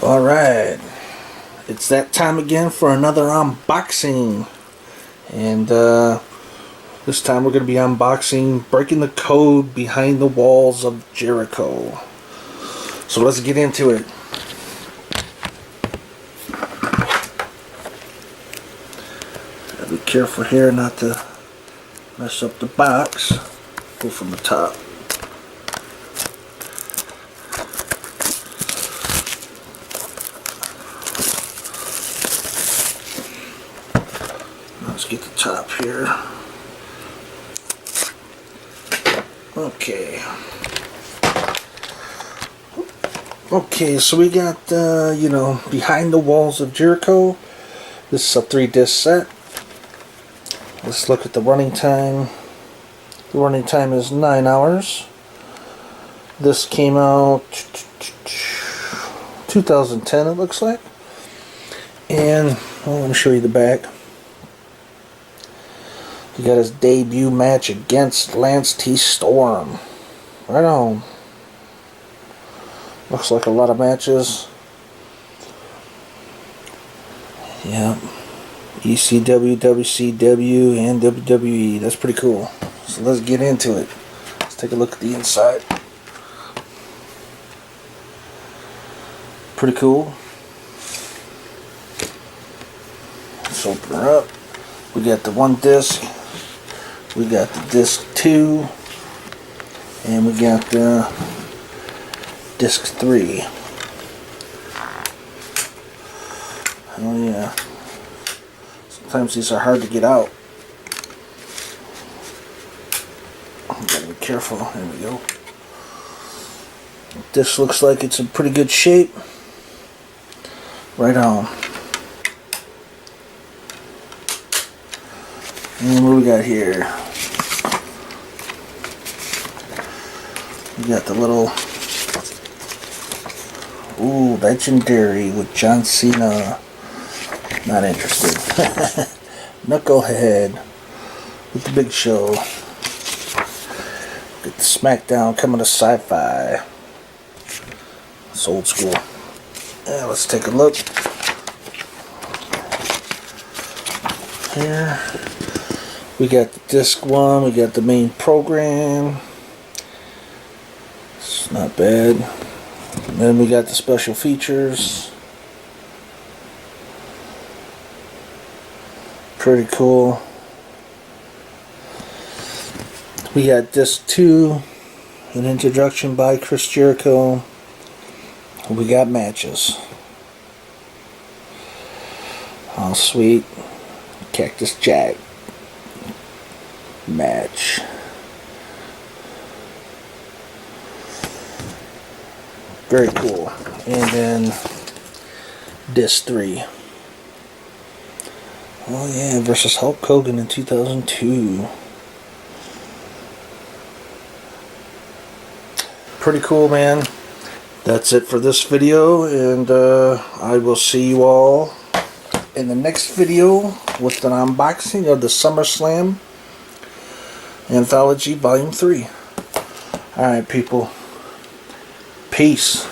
Alright, it's that time again for another unboxing, and this time we're going to be unboxing Breaking the Code Behind the Walls of Jericho. So let's get into it. Gotta be careful here not to mess up the box. Go from the top. Let's get the top here. Okay, so we got, Behind the Walls of Jericho. This is a 3-disc set. Let's look at the running time. The running time is 9 hours. This came out 2010, it looks like. And, let me show you the back. He got his debut match against Lance T. Storm. Right on. Looks like a lot of matches. Yep. ECW, WCW, and WWE. That's pretty cool. So let's get into it. Let's take a look at the inside. Pretty cool. Let's open her up. We got the 1 disc. We got the disc 2, and we got the disc 3. Oh yeah. Sometimes these are hard to get out. Gotta be careful. There we go. This looks like it's in pretty good shape. Right on. And what we got here? We got the little legendary with John Cena. Not interested. Knucklehead with the Big Show. Get the SmackDown coming to Sci-Fi. It's old school. Yeah, let's take a look. Here. We got the disc 1, we got the main program. It's not bad. And then we got the special features. Pretty cool. We got disc 2, an introduction by Chris Jericho. We got matches. Oh, sweet. Cactus Jack match. Very cool. And then disc 3. Oh yeah, versus Hulk Hogan in 2002. Pretty cool, man. That's it for this video, and I will see you all in the next video with an unboxing of the SummerSlam Anthology Volume 3. Alright, people. Peace.